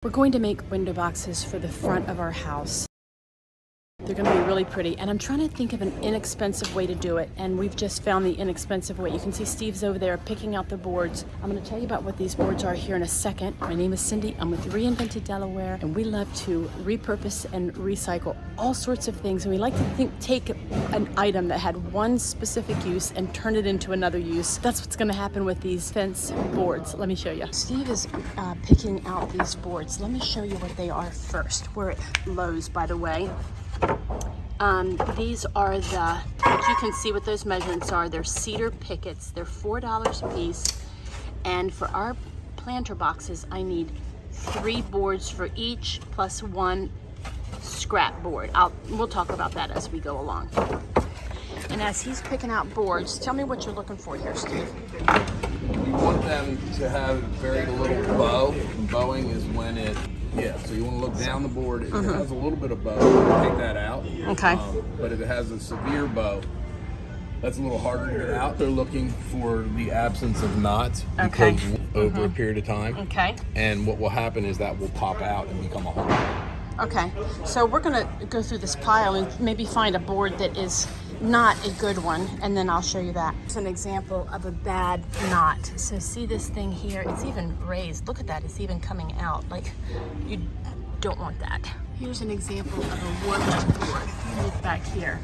We're going to make window boxes for the front of our house. They're going to be really pretty, and I'm trying to think of an inexpensive way to do it, and we've just found the inexpensive way. You can see Steve's over there picking out the boards. I'm going to tell you about what these boards are here in a second. My name is Cindy. I'm with Reinvented Delaware, and we love to repurpose and recycle all sorts of things, and we like to take an item that had one specific use and turn it into another use. That's what's going to happen with these fence boards. Let me show you. Steve is picking out these boards. Let me show you what they are first. We're at Lowe's, by the way. These are you can see what those measurements are. They're cedar pickets. They're $4 a piece. And for our planter boxes, I need 3 boards for each plus 1 scrap board. We'll talk about that as we go along. And as he's picking out boards, tell me what you're looking for here, Steve. We want them to have very little bow. Bowing is when so you want to look down the board. If it has a little bit of bow, take that out. Okay. But if it has a severe bow, that's a little harder to get out. They're looking for the absence of knots over a period of time. Okay. And what will happen is that will pop out and become a hole. Okay. So we're going to go through this pile and maybe find a board that is not a good one, and then I'll show you that. It's an example of a bad knot. So see this thing here? It's even raised. Look at that. It's even coming out. Like, you don't want that. Here's an example of a warped board. Look back here.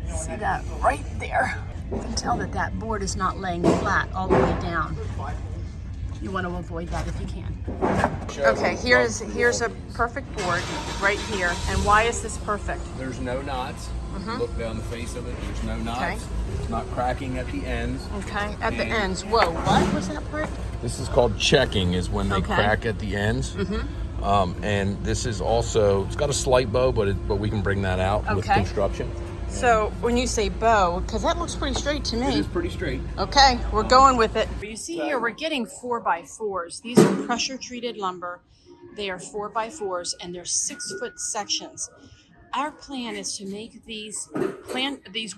See that right there? You can tell that that board is not laying flat all the way down. You want to avoid that if you can. Okay, here's a perfect board right here. And why is this perfect? There's no knots. Look down the face of it. There's no knots. Okay. It's not cracking at the ends. Okay, at the ends. Whoa, what was that part? This is called checking, is when they crack at the ends. And this is also, it's got a slight bow, but we can bring that out with construction. So when you say bow, because that looks pretty straight to me. It is pretty straight. Okay, we're going with it. You see here, we're getting 4x4s. These are pressure treated lumber. They are 4x4s, and they're 6-foot sections. Our plan is to make these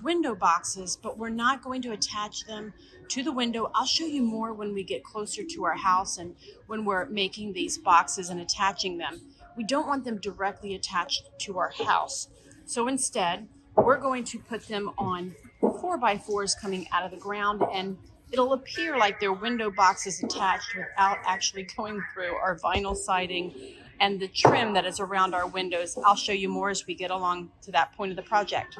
window boxes, but we're not going to attach them to the window. I'll show you more when we get closer to our house and when we're making these boxes and attaching them. We don't want them directly attached to our house. So instead, we're going to put them on 4x4s coming out of the ground, and it'll appear like they're window boxes attached without actually going through our vinyl siding and the trim that is around our windows. I'll show you more as we get along to that point of the project.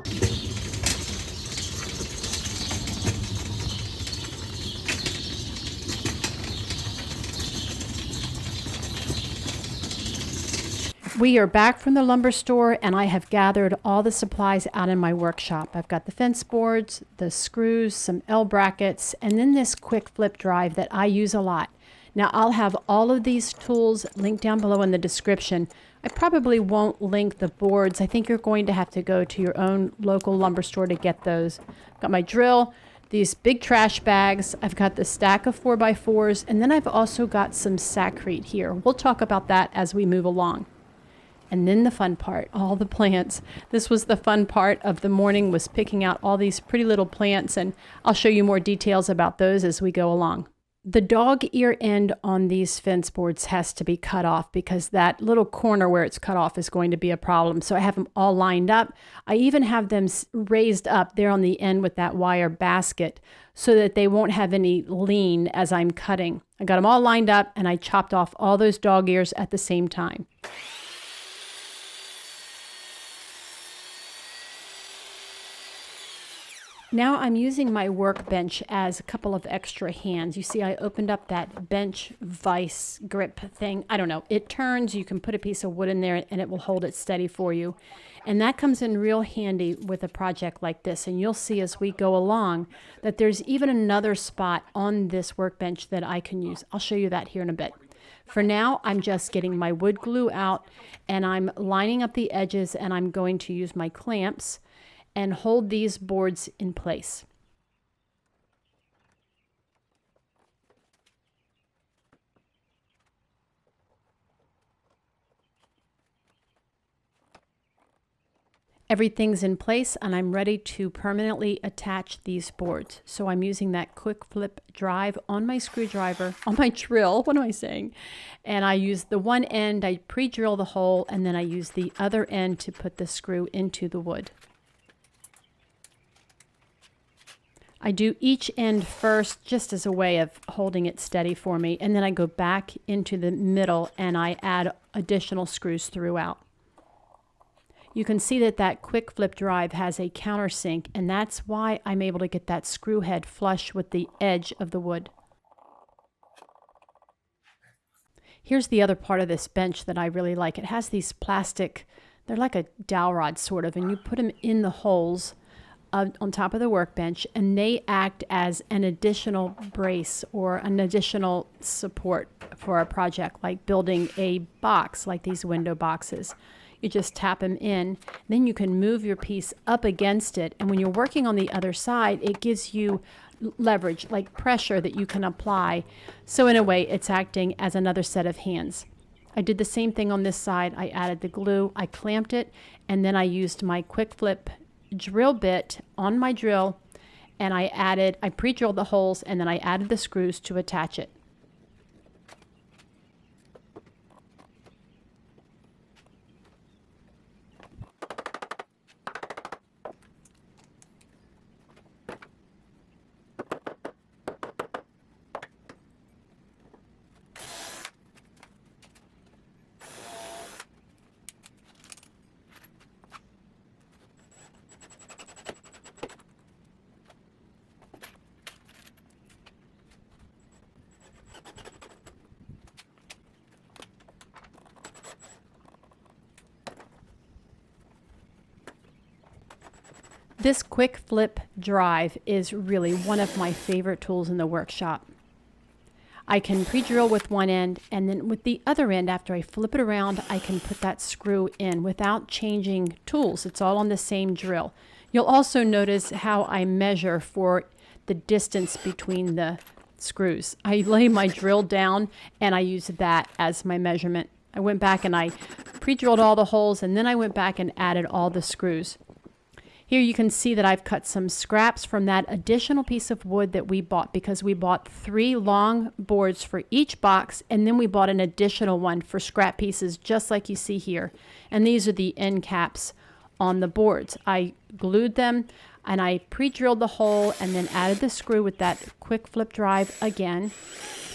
We are back from the lumber store, and I have gathered all the supplies out in my workshop. I've got the fence boards, the screws, some L brackets, and then this quick flip drive that I use a lot. Now, I'll have all of these tools linked down below in the description. I probably won't link the boards. I think you're going to have to go to your own local lumber store to get those. I've got my drill, these big trash bags. I've got the stack of 4x4s, and then I've also got some Saccrete here. We'll talk about that as we move along. And then the fun part, all the plants. This was the fun part of the morning, was picking out all these pretty little plants, and I'll show you more details about those as we go along. The dog ear end on these fence boards has to be cut off because that little corner where it's cut off is going to be a problem. So I have them all lined up. I even have them raised up there on the end with that wire basket so that they won't have any lean as I'm cutting. I got them all lined up, and I chopped off all those dog ears at the same time. Now I'm using my workbench as a couple of extra hands. You see, I opened up that bench vise grip thing. I don't know. It turns. You can put a piece of wood in there and it will hold it steady for you. And that comes in real handy with a project like this. And you'll see as we go along that there's even another spot on this workbench that I can use. I'll show you that here in a bit. For now, I'm just getting my wood glue out, and I'm lining up the edges, and I'm going to use my clamps and hold these boards in place. Everything's in place and I'm ready to permanently attach these boards. So I'm using that quick flip drive on my screwdriver, on my drill, what am I saying? And I use the one end, I pre-drill the hole, and then I use the other end to put the screw into the wood. I do each end first just as a way of holding it steady for me, and then I go back into the middle and I add additional screws throughout. You can see that that quick flip drive has a countersink, and that's why I'm able to get that screw head flush with the edge of the wood. Here's the other part of this bench that I really like. It has these plastic, they're like a dowel rod sort of, and you put them in the holes on top of the workbench, and they act as an additional brace or an additional support for a project, like building a box like these window boxes. You just tap them in, then you can move your piece up against it, and when you're working on the other side, it gives you leverage, like pressure that you can apply. So in a way, it's acting as another set of hands. I did the same thing on this side. I added the glue, I clamped it, and then I used my quick flip drill bit on my drill, and I pre-drilled the holes, and then I added the screws to attach it. This quick flip drive is really one of my favorite tools in the workshop. I can pre-drill with one end, and then with the other end, after I flip it around, I can put that screw in without changing tools. It's all on the same drill. You'll also notice how I measure for the distance between the screws. I lay my drill down and I use that as my measurement. I went back and I pre-drilled all the holes, and then I went back and added all the screws. Here you can see that I've cut some scraps from that additional piece of wood that we bought, because we bought 3 long boards for each box, and then we bought an additional one for scrap pieces just like you see here. And these are the end caps on the boards. I glued them and I pre-drilled the hole and then added the screw with that quick flip drive again.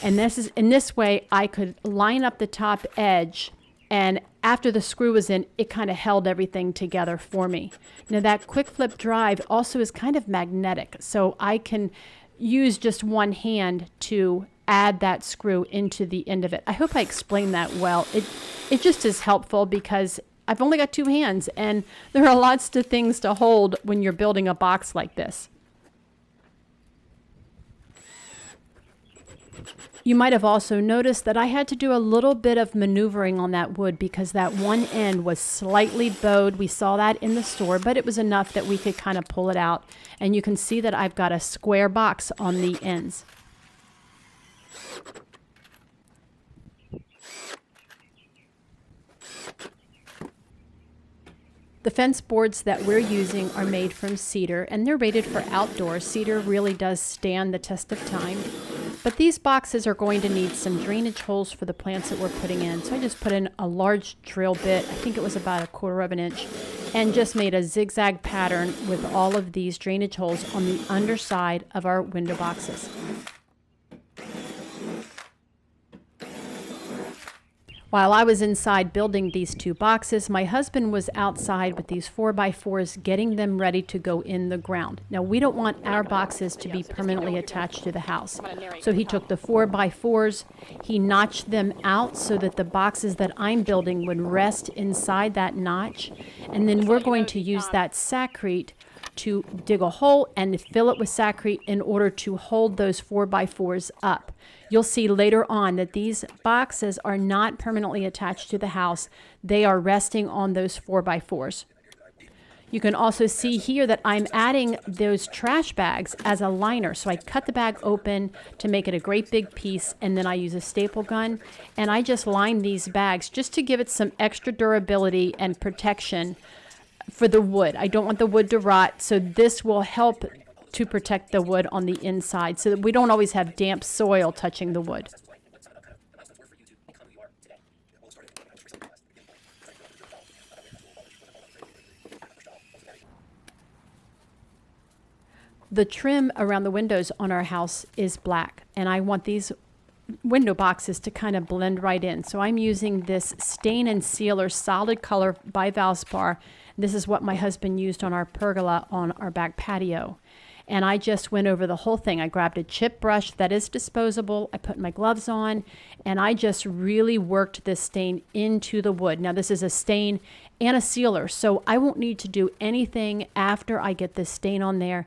And in this way I could line up the top edge, and after the screw was in, it kind of held everything together for me. Now that quick flip drive also is kind of magnetic, so I can use just one hand to add that screw into the end of it. I hope I explained that well. It just is helpful because I've only got 2 hands, and there are lots of things to hold when you're building a box like this. You might have also noticed that I had to do a little bit of maneuvering on that wood because that one end was slightly bowed. We saw that in the store, but it was enough that we could kind of pull it out. And you can see that I've got a square box on the ends. The fence boards that we're using are made from cedar, and they're rated for outdoor. Cedar really does stand the test of time. But these boxes are going to need some drainage holes for the plants that we're putting in. So I just put in a large drill bit, I think it was about 1/4 of an inch, and just made a zigzag pattern with all of these drainage holes on the underside of our window boxes. While I was inside building these 2 boxes, my husband was outside with these 4x4s, getting them ready to go in the ground. Now, we don't want our boxes to be permanently attached to the house. So he took the 4x4s, he notched them out so that the boxes that I'm building would rest inside that notch. And then we're going to use that Saccrete to dig a hole and fill it with Saccrete in order to hold those 4x4s up. You'll see later on that these boxes are not permanently attached to the house. They are resting on those 4x4s. You can also see here that I'm adding those trash bags as a liner. So I cut the bag open to make it a great big piece, and then I use a staple gun, and I just line these bags just to give it some extra durability and protection for the wood. I don't want the wood to rot, so this will help to protect the wood on the inside so that we don't always have damp soil touching the wood. The trim around the windows on our house is black, and I want these window boxes to kind of blend right in. So I'm using this Stain and Sealer solid color by Valspar. This is what my husband used on our pergola on our back patio. And I just went over the whole thing. I grabbed a chip brush that is disposable. I put my gloves on, and I just really worked this stain into the wood. Now this is a stain and a sealer, so I won't need to do anything after I get this stain on there.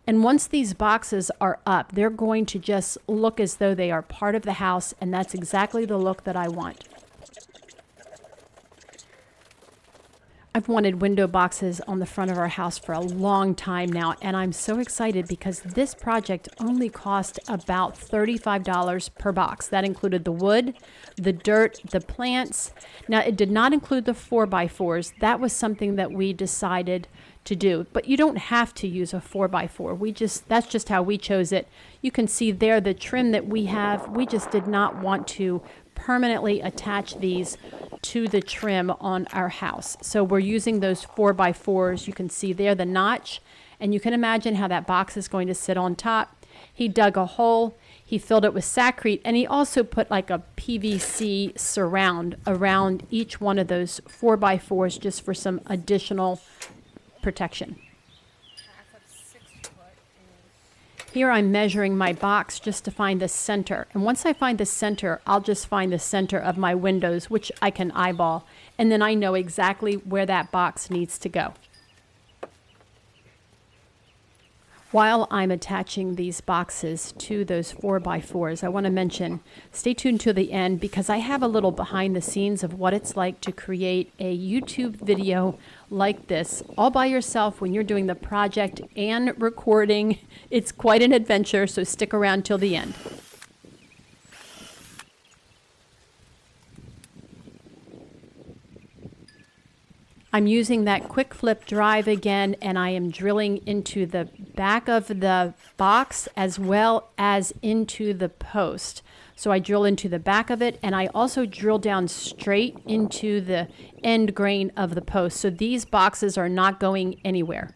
And once these boxes are up, they're going to just look as though they are part of the house, and that's exactly the look that I want. I've wanted window boxes on the front of our house for a long time now, and I'm so excited because this project only cost about $35 per box. That included the wood, the dirt, the plants. Now, it did not include the 4x4s. That was something that we decided to do, but you don't have to use a 4x4. That's just how we chose it. You can see there the trim that we have. We just did not want to permanently attach these to the trim on our house. So we're using those 4x4s. You can see there the notch, and you can imagine how that box is going to sit on top. He dug a hole, he filled it with Saccrete, and he also put like a PVC surround around each one of those 4x4s just for some additional protection. Here I'm measuring my box just to find the center. And once I find the center, I'll just find the center of my windows, which I can eyeball. And then I know exactly where that box needs to go. While I'm attaching these boxes to those 4x4s, I want to mention, stay tuned to the end because I have a little behind the scenes of what it's like to create a YouTube video like this all by yourself when you're doing the project and recording. It's quite an adventure, so stick around till the end. I'm using that quick flip drive again, and I am drilling into the back of the box as well as into the post. So I drill into the back of it, and I also drill down straight into the end grain of the post. So these boxes are not going anywhere.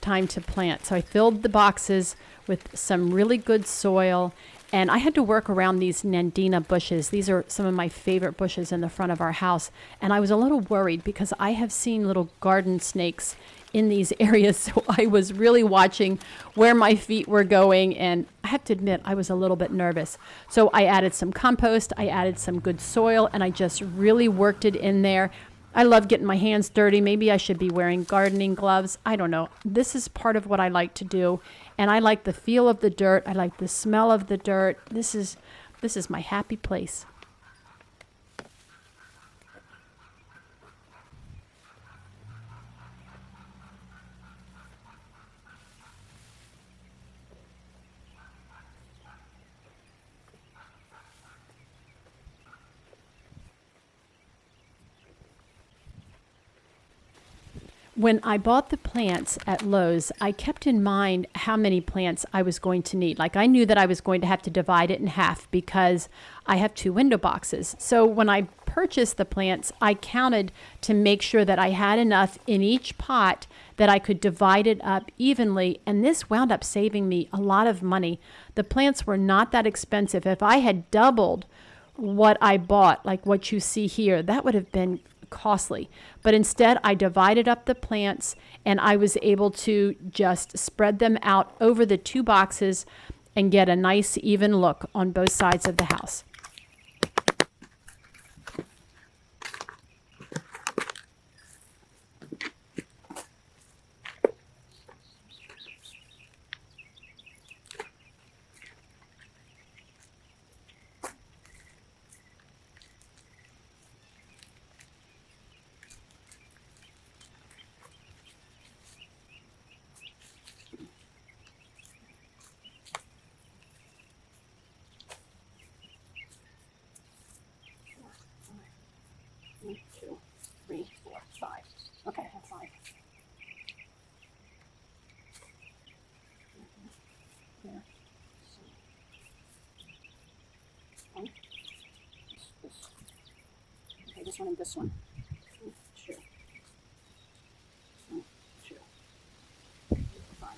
Time to plant. So I filled the boxes with some really good soil, and I had to work around these Nandina bushes. These are some of my favorite bushes in the front of our house, and I was a little worried because I have seen little garden snakes in these areas, so I was really watching where my feet were going, and I have to admit I was a little bit nervous. So I added some compost, I added some good soil, and I just really worked it in there. I love getting my hands dirty. Maybe I should be wearing gardening gloves. I don't know. This is part of what I like to do. And I like the feel of the dirt. I like the smell of the dirt. This is my happy place. When I bought the plants at Lowe's, I kept in mind how many plants I was going to need. Like I knew that I was going to have to divide it in half because I have 2 window boxes. So when I purchased the plants, I counted to make sure that I had enough in each pot that I could divide it up evenly. And this wound up saving me a lot of money. The plants were not that expensive. If I had doubled what I bought, like what you see here, that would have been costly. But instead, I divided up the plants and I was able to just spread them out over the 2 boxes and get a nice even look on both sides of the house. Okay, that's fine. There. Okay, this one and this one. Sure. Sure. Fine.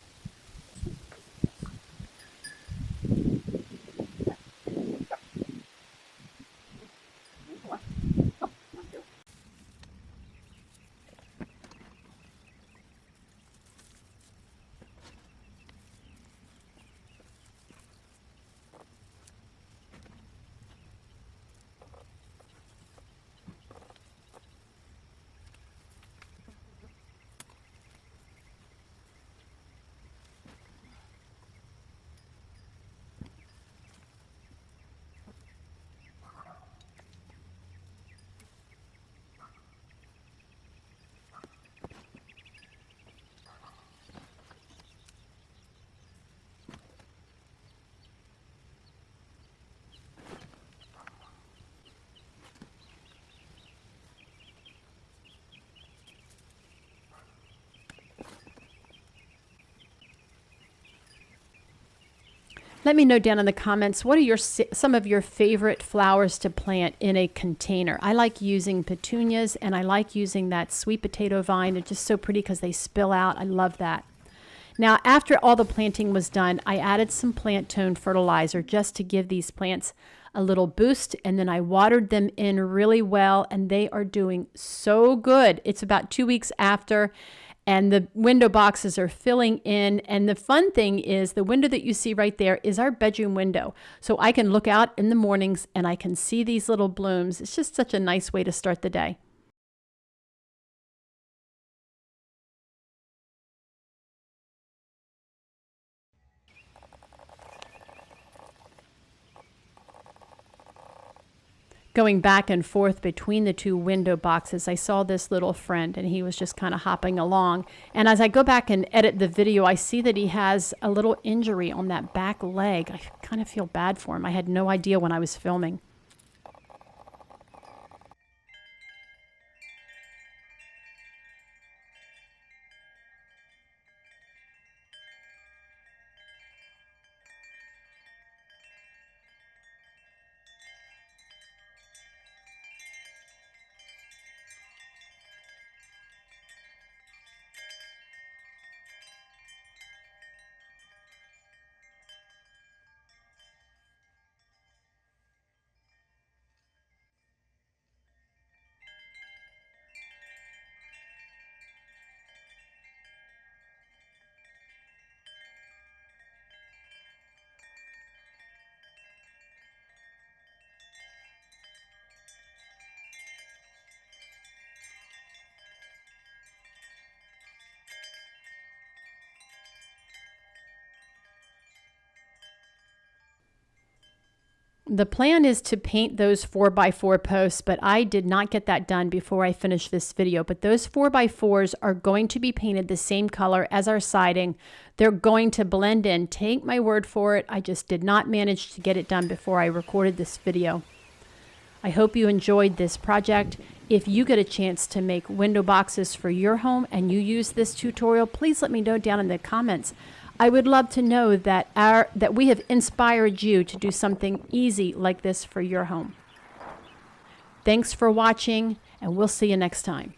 Let me know down in the comments, what are some of your favorite flowers to plant in a container? I like using petunias and I like using that sweet potato vine. They're just so pretty because they spill out. I love that. Now, after all the planting was done, I added some plant tone fertilizer just to give these plants a little boost, and then I watered them in really well, and they are doing so good. It's about 2 weeks after, and the window boxes are filling in. And the fun thing is the window that you see right there is our bedroom window. So I can look out in the mornings and I can see these little blooms. It's just such a nice way to start the day. Going back and forth between the 2 window boxes, I saw this little friend and he was just kind of hopping along. And as I go back and edit the video, I see that he has a little injury on that back leg. I kind of feel bad for him. I had no idea when I was filming. The plan is to paint those 4x4 posts, but I did not get that done before I finished this video. But those 4x4s are going to be painted the same color as our siding. They're going to blend in. Take my word for it. I just did not manage to get it done before I recorded this video. I hope you enjoyed this project. If you get a chance to make window boxes for your home and you use this tutorial, please let me know down in the comments. I would love to know that we have inspired you to do something easy like this for your home. Thanks for watching, and we'll see you next time.